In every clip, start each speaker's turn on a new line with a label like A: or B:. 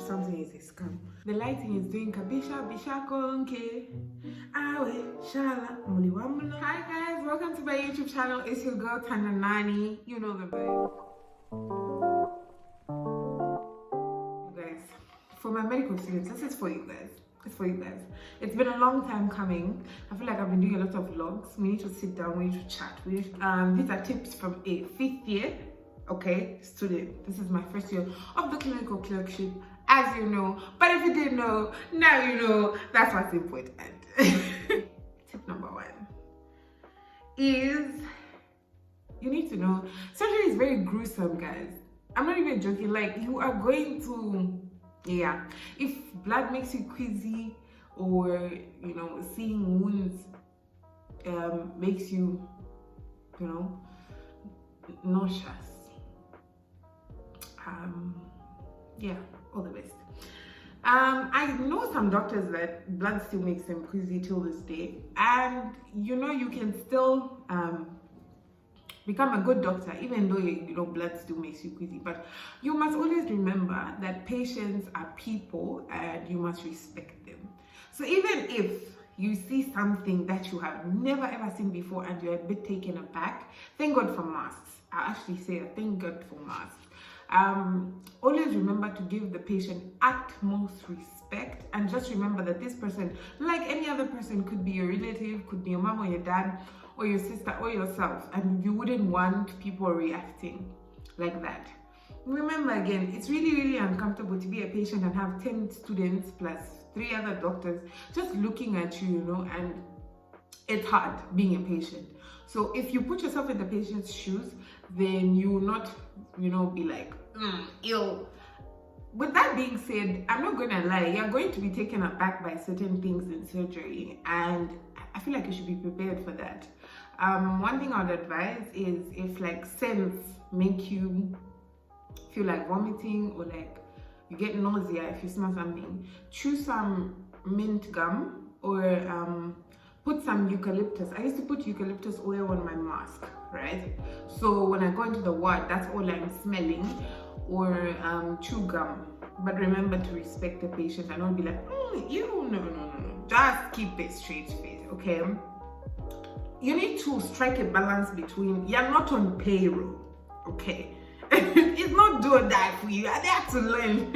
A: something is a scam. The lighting is doing kabisha bisha konke. Awe shala muliwamula. Hi guys, welcome to my YouTube channel. It's your girl Tandanani. You know the vibe. Guys, for my medical students, this is for you guys. It's for you guys. It's been a long time coming. I feel like I've been doing a lot of vlogs. We need to sit down, we need to chat. These are tips from a 5th year, okay, student. This is my first year of the clinical clerkship, as you know. But if you didn't know, now you know. That's what's important. Tip number 1 is you need to know surgery is very gruesome, guys. I'm not even joking. Like, you are going to, yeah, if blood makes you queasy, or you know, seeing wounds makes you, you know, nauseous, yeah, all the best. I know some doctors that blood still makes them queasy till this day, and you know, you can still become a good doctor even though you know blood still makes you queasy. But you must always remember that patients are people and you must respect them. So even if you see something that you have never ever seen before and you're a bit taken aback, thank God for masks. I actually say thank God for masks. Always remember to give the patient utmost respect, and just remember that this person, like any other person, could be your relative, could be your mom or your dad or your sister or yourself, and you wouldn't want people reacting like that. Remember, again, it's really uncomfortable to be a patient and have 10 students plus 3 other doctors just looking at you, you know, and it's hard being a patient. So if you put yourself in the patient's shoes, then you will not, you know, be like, ill. With that being said, I'm not gonna lie, you're going to be taken aback by certain things in surgery, and I feel like you should be prepared for that. One thing I would advise is, if like scents make you feel like vomiting, or like you get nausea if you smell something, chew some mint gum, or put some eucalyptus. I used to put eucalyptus oil on my mask, right? So when I go into the ward, that's all I'm smelling. Or chew gum. But remember to respect the patient and don't be like, no. Just keep a straight face, okay? You need to strike a balance between, you're not on payroll, okay? It's not do or die for you. You are there to learn.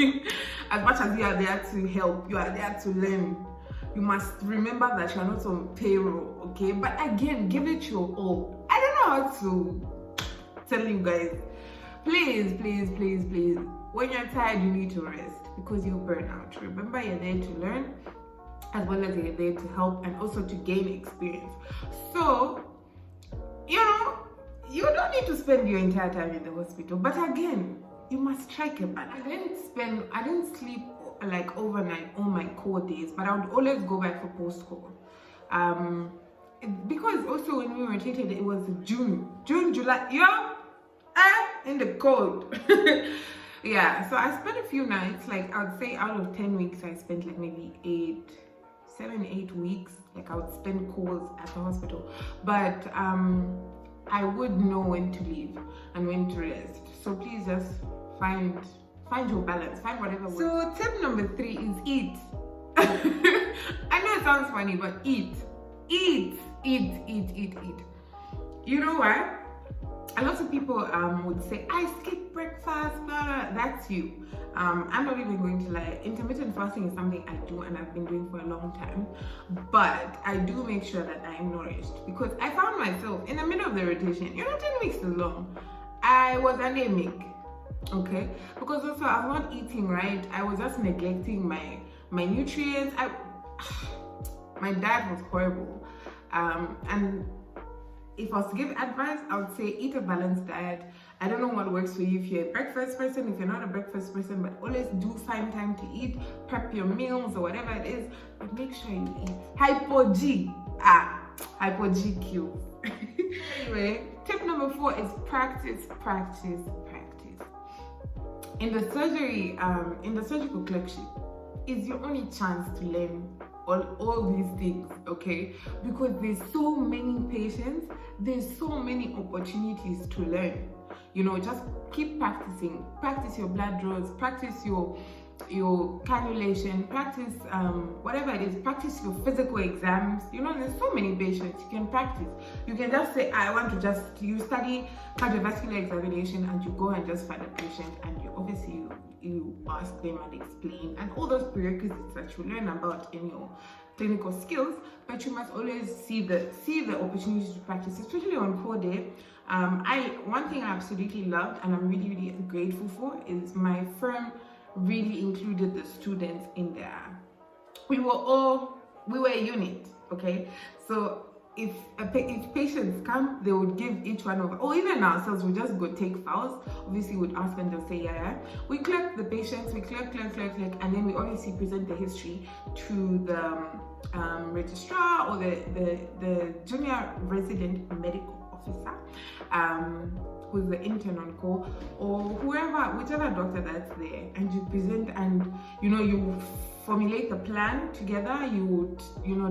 A: As much as you are there to help, you are there to learn. You must remember that you're not on payroll, okay? But again, give it your all. I don't know how to tell you guys. Please, when you're tired, you need to rest, because you'll burn out. Remember, you're there to learn, as well as you're there to help and also to gain experience. So, you know, you don't need to spend your entire time in the hospital. But again, you must strike a balance. I didn't sleep like overnight all my core days, but I would always go back for post-core. Because also when we rotated, it was June, July, in the cold. Yeah, so I spent a few nights, like I would say out of 10 weeks, I spent like maybe 7, 8 weeks. Like I would spend calls at the hospital, but I would know when to leave and when to rest. So please just find your balance, find whatever works. So tip number 3 is eat. I know it sounds funny, but eat. You know what? A lot of people would say, I skip breakfast, blah, blah. That's you. I'm not even going to lie. Intermittent fasting is something I do and I've been doing for a long time. But I do make sure that I'm nourished, because I found myself in the middle of the rotation, you know, 10 weeks is long. I was anemic, okay? Because also I was not eating right. I was just neglecting my nutrients. My diet was horrible. And if I was to give advice, I would say eat a balanced diet. I don't know what works for you, if you're a breakfast person, if you're not a breakfast person, but always do find time to eat, prep your meals or whatever it is, but make sure you eat. Hypo G kills. Anyway, tip number 4 is practice. In the surgery, in the surgical clerkship, it's your only chance to learn all these things, okay? Because there's so many patients, there's so many opportunities to learn. You know, just keep practicing. Practice your blood draws, practice your your cannulation, practice whatever it is, practice your physical exams. You know, there's so many patients you can practice. You can just say, I want to just, you study cardiovascular examination and you go and just find a patient and you obviously you ask them and explain and all those prerequisites that you learn about in your clinical skills, but you must always see the opportunity to practice, especially on core day. One thing I absolutely loved and I'm really, really grateful for is my firm really included the students in there. We were a unit, okay? So if patients come, they would give each one of, or even ourselves, we just go take files. Obviously, we'd ask and they'll say, yeah. We clerk the patients, we clerk, and then we obviously present the history to the registrar or the junior resident medical officer, who's the intern on call, or whichever doctor that's there, and you present and you formulate the plan together. You would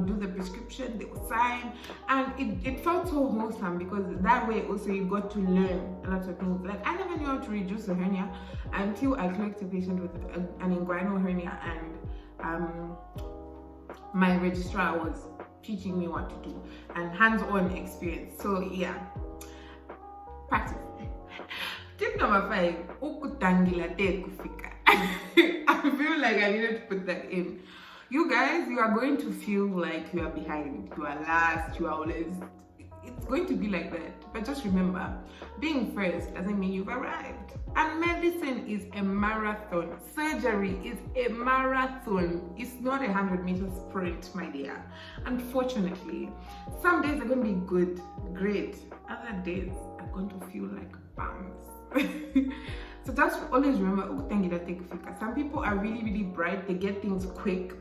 A: do the prescription, they would sign, and it felt so wholesome because that way also you got to learn a lot of things. Like I never knew how to reduce a hernia until I clerked a patient with an inguinal hernia, and my registrar was teaching me what to do and hands-on experience. So yeah, practice. Tip number 5, ukutangila te kufika. I feel like I needed to put that in. You guys, you are going to feel like you are behind, you are last, you are always, it's going to be like that. But just remember, being first doesn't mean you've arrived. And medicine is a marathon. Surgery is a marathon. It's not a 100-meter sprint, my dear. Unfortunately, some days are going to be good, great. Other days are going to feel like bombs. So just always remember, some people are really, really bright. They get things quick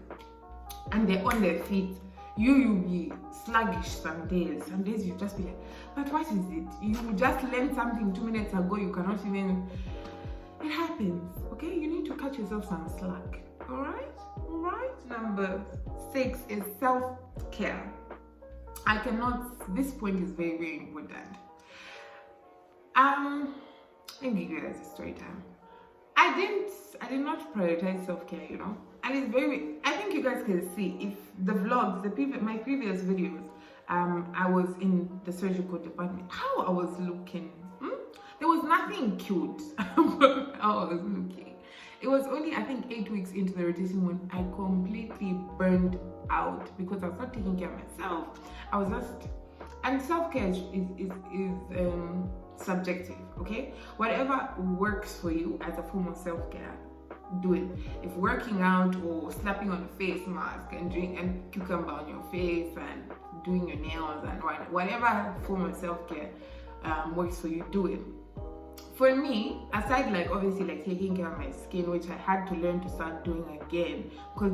A: and they're on their feet. You'll be sluggish some days. Some days you just be like, but what is it? You just learned something 2 minutes ago. You cannot even, it happens, okay? You need to cut yourself some slack, all right? Number 6 is self-care. This point is very, very important. Let me give you guys a story time. I did not prioritize self-care, and it's very, I think you guys can see if the vlogs, my previous videos, I was in the surgical department, how I was looking. There was nothing cute about how I was looking. It was only, I think, 8 weeks into the rotation when I completely burned out because I was not taking care of myself. I was just, and self-care is subjective, okay? Whatever works for you as a form of self-care, do it. If working out or slapping on a face mask and cucumber on your face and doing your nails and whatever form of self-care works for you, do it. For me, aside obviously taking care of my skin, which I had to learn to start doing again, because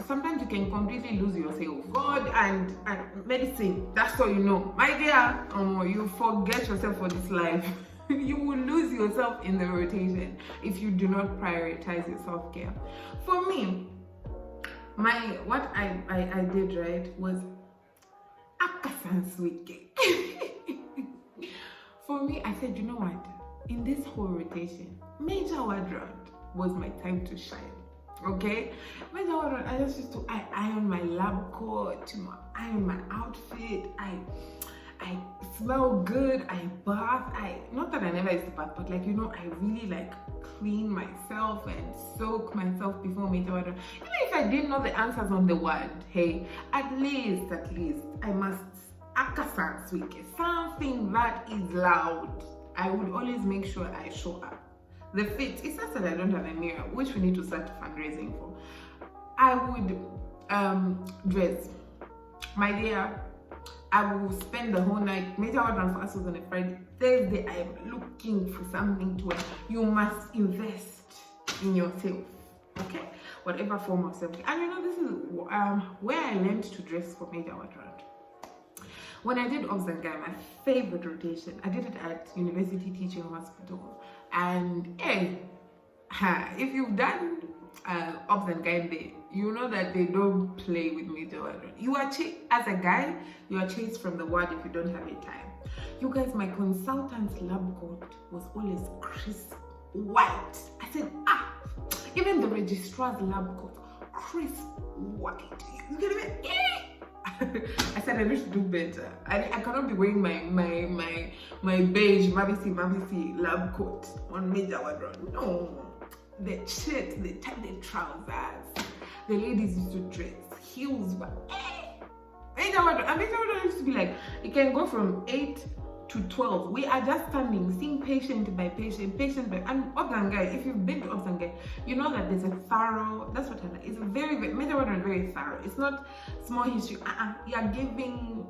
A: sometimes you can completely lose yourself. God and medicine, that's all you know. My dear, you forget yourself for this life. You will lose yourself in the rotation if you do not prioritize your self-care. For me, what I did right was for me, I said, you know what? In this whole rotation, major wardrobe was my time to shine. Okay? Major wardrobe, I just used to iron my lab coat, iron my outfit, I smell good, I bath, not that I never used to bath, but I really clean myself and soak myself before major wardrobe. Even if I didn't know the answers on the word, hey, at least I must something that is loud. I would always make sure I show up. The fit, it's not that I don't have a mirror, which we need to start fundraising for. I would dress. My dear, I will spend the whole night. Major wardrobe for us was on a Friday. Thursday, I am looking for something to wear. You must invest in yourself, okay? Whatever form of self-care. And this is where I learned to dress for major wardrobe. When I did Obs and Guy, my favorite rotation, I did it at University Teaching Hospital. And if you've done Obs and Guy, you know that they don't play with major wardrobe. You are as a guy, you are chased from the ward if you don't have a time. You guys, my consultant's lab coat was always crisp white. I said, Even the registrar's lab coat, crisp white. You get it? I said I need to do better. I cannot be wearing my beige Mabisi lab coat on major wardrobe. No. The shit, the tight trousers. The ladies used to dress heels, but major wardrobe used to be like, it can go from 8 to 12. We are just standing, seeing patient by patient, and Obzangai, if you've been to Obzangai, you know that there's a thorough, that's what I like. It's very major wardrobe, very thorough. It's not small history. You're giving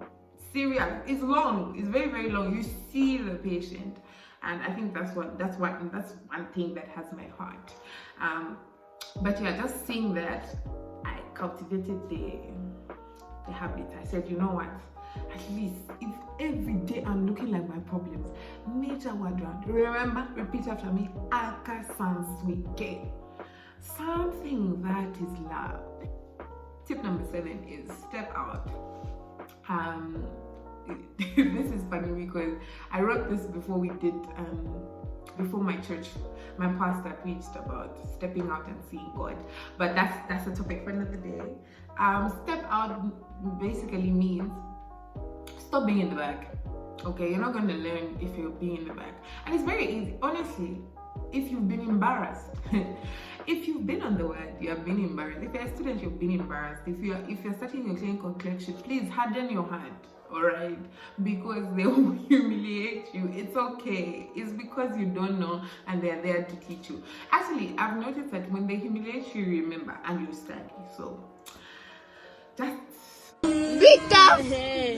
A: serious. It's long. It's very, very long. You see the patient, and I think that's one thing that has my heart. But yeah, just seeing that, I cultivated the habit. I said, you know what? At least if every day I'm looking like my problems, major wardrobe. Remember, repeat after me. Aka Sanswike. Something that is loud. Tip number 7 is step out. This is funny because I wrote this before we did before my church, my pastor preached about stepping out and seeing God. But that's a topic for another day. Step out basically means stop being in the back. Okay, you're not going to learn if you're being in the back. And it's very easy. Honestly, if you've been embarrassed, if you've been on the word, you have been embarrassed. If you're a student, you've been embarrassed. If you're starting your clinical clerkship, please harden your heart. All right, because they will humiliate you. It's okay. It's because you don't know and they're there to teach you. Actually, I've noticed that when they humiliate you, you remember and you study. So that's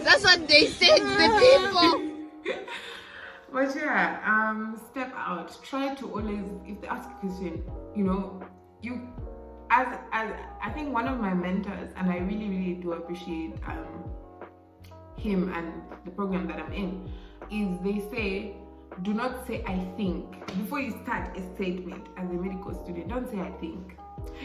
B: that's what they say to the people.
A: But yeah, step out. Try to always, if they ask a question, you know, you as I think one of my mentors, and I really, really do appreciate him and the program that I'm in, is they say, do not say I think. Before you start a statement as a medical student, don't say I think.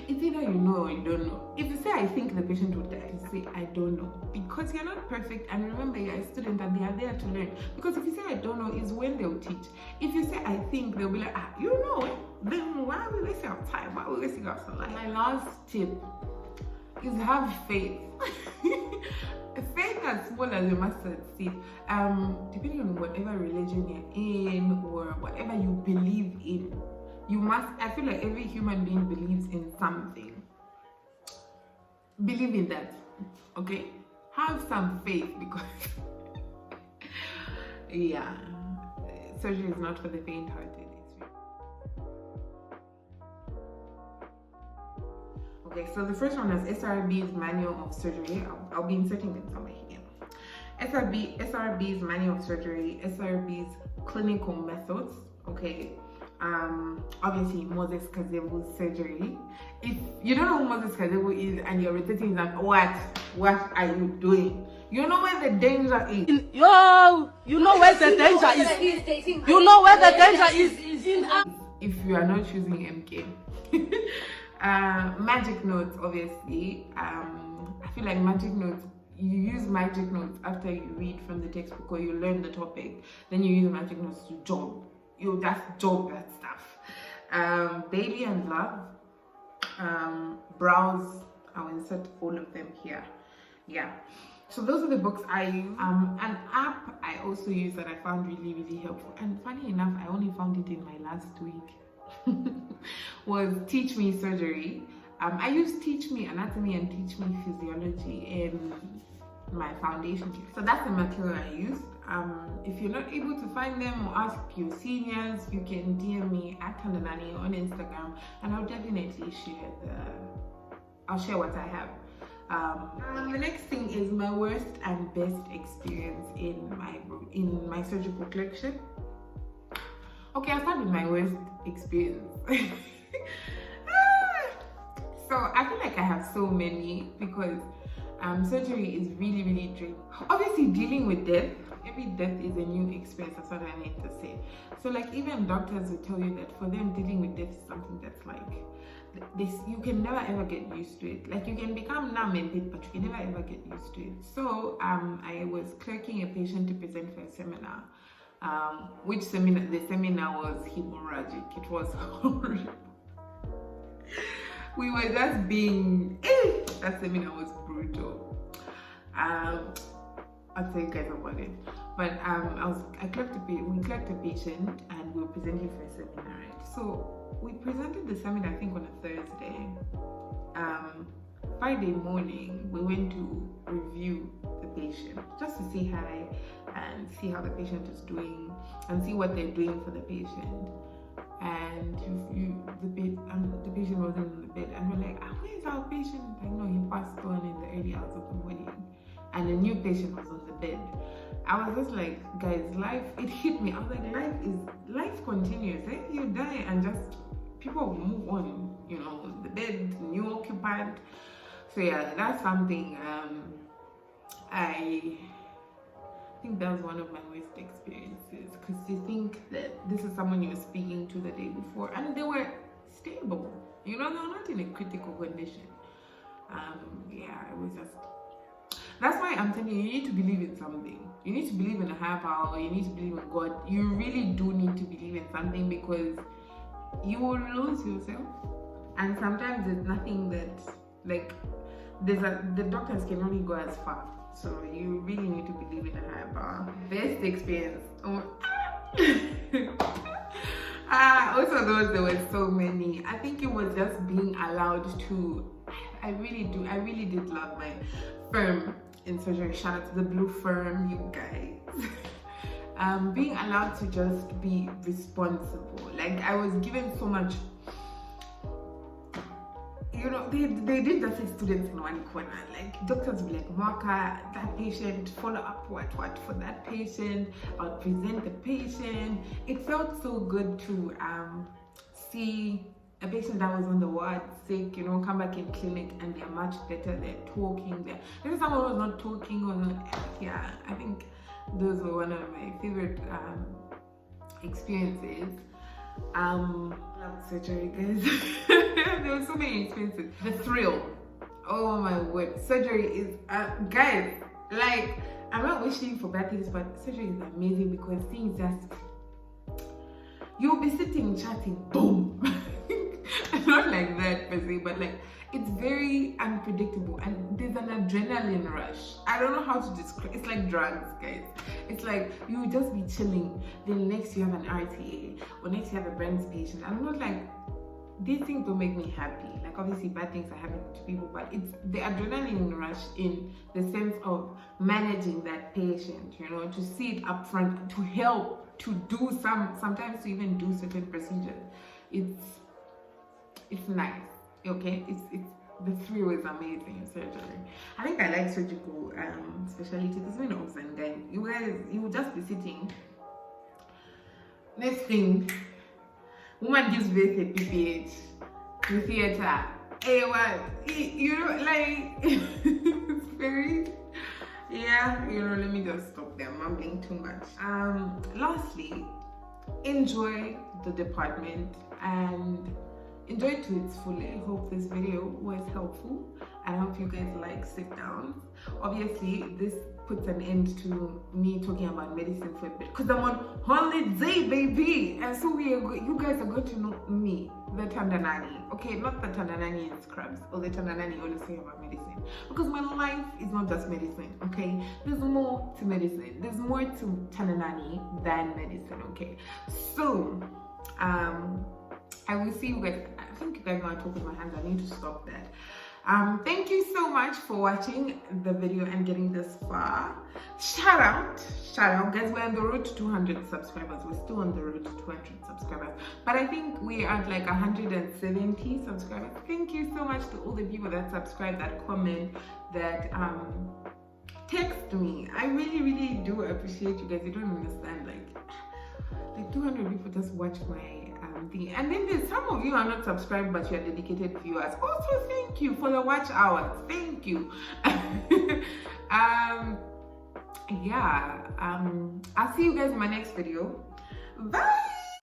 A: It's either you know or you don't know. If you say I think the patient will die, say I don't know, because you're not perfect, and remember you're a student and they are there to learn. Because if you say I don't know, is when they'll teach. If you say I think, they'll be like, you know it, then why are we wasting our time? Why are we wasting our life? My last tip is have faith. Faith as small as a mustard seed. Depending on whatever religion you're in or whatever you believe in, you must, I feel like every human being believes in something. Believe in that, okay? Have some faith, because yeah, surgery is not for the faint-hearted. Okay, so the first one is SRB's Manual of Surgery. I'll be inserting it somewhere here. SRB's Manual of Surgery, SRB's Clinical Methods, okay? Obviously Moses Kazebu's surgery. If you don't know who Moses Kazebu is and you're rotating that, what are you doing? You know where the danger is.
C: You know where the danger is. You know where the danger is in.
A: If you are not choosing MK. Magic notes, obviously. I feel like magic notes, you use magic notes after you read from the textbook or you learn the topic, then you use magic notes to job. You just job that stuff. Baby and Love, Browse, I'll insert all of them here. Yeah, so those are the books I use. An app I also use that I found really, really helpful, and funny enough, I only found it in my last week, was Teach Me Surgery. I use Teach Me Anatomy and Teach Me Physiology in my foundation year. So that's the material I use. If you're not able to find them or ask your seniors, you can DM me at Tandanani on Instagram, and I'll definitely share what I have. The next thing is my worst and best experience in my surgical clerkship. Okay, I'll start with my worst experience. So I feel like I have so many, because surgery is really, really draining. Obviously, dealing with death, every death is a new experience. That's what I need to say. So like, even doctors will tell you that for them, dealing with death is something that's like this, you can never ever get used to it. Like, you can become numb in it, but you can never ever get used to it. So I was clerking a patient to present for a seminar. The seminar was hemorrhagic. It was horrible. we were just being, that seminar was brutal. I'll tell you guys about it. But we clerked a patient and we were presenting for a seminar, right? So we presented the seminar, I think, on a Thursday. Friday morning, we went to review the patient just to say hi and see how the patient is doing and see what they're doing for the patient. And the patient wasn't in the bed, and we're like, where's our patient? I know he passed on in the early hours of the morning, and a new patient was on the bed. I was just like, guys, life, it hit me. I was like, life continues, eh? You die and just people move on, you know, the bed, new occupant. So yeah, that's something I think that was one of my worst experiences, because you think that this is someone you're speaking to the day before and they were stable, you know, they're not in a critical condition. Yeah, it was just, that's why I'm telling you, you need to believe in something. You need to believe in a higher power. You need to believe in God. You really do need to believe in something, because you will lose yourself. And sometimes there's nothing that, like, the doctors can only go as far. So you really need to believe in a higher power. Best experience. Also those, there were so many. I think it was just being allowed to, I really did love my firm in surgery. Shout out to the blue firm, you guys. Being allowed to just be responsible. Like, I was given so much, you know, they did just say students in one corner. Like, doctors would be like, Mwaka, that patient, follow up what for that patient, I'll present the patient. It felt so good to see a patient that was on the ward sick, you know, come back in clinic and they're much better, they're talking, there's someone who was not talking, or not, yeah, I think those were one of my favorite experiences. Surgery, guys. There were so many experiences. The thrill, oh my word, surgery is guys, like, I'm not wishing for bad things, but surgery is amazing because things just, you'll be sitting chatting, boom. Not like that per se, but like, it's very unpredictable and there's an adrenaline rush. I don't know how to describe. It's like drugs, guys. It's like you just be chilling, then next you have an RTA, or next you have a brain patient. I'm not like, these things don't make me happy. Like, obviously bad things are happening to people, but it's the adrenaline rush in the sense of managing that patient, you know, to see it up front, to help, to do sometimes to even do certain procedures. It's nice, okay? It's the thrill is amazing in surgery. I think I like surgical specialty because we know, and then you will just be sitting. Next thing, woman gives birth at PPH, to theater. Hey, what? You know, like, it's very, yeah, you know, let me just stop there. I'm mumbling too much. Lastly, enjoy the department and enjoy it to its full. I hope this video was helpful. I hope you guys like sit downs. Obviously, this puts an end to me talking about medicine for a bit because I'm on holiday, baby. And so you guys are going to know me, the Tandanani. Okay, not the Tandanani in scrubs or the Tandanani always say about medicine. Because my life is not just medicine, okay? There's more to medicine. There's more to Tandanani than medicine, okay? So, I will see you guys. I think you guys know I talk with my hands. I need to stop that. Thank you so much for watching the video and getting this far. Shout out guys. We're on the road to 200 subscribers. We're still on the road to 200 subscribers, but I think we are at like 170 subscribers. Thank you so much to all the people that subscribe, that comment, that text me. I really do appreciate you guys. You don't understand, like 200 people just watch my thing, and then there's some of you are not subscribed but you're dedicated viewers. Also, thank you for the watch hours. Thank you. Yeah, I'll see you guys in my next video. Bye.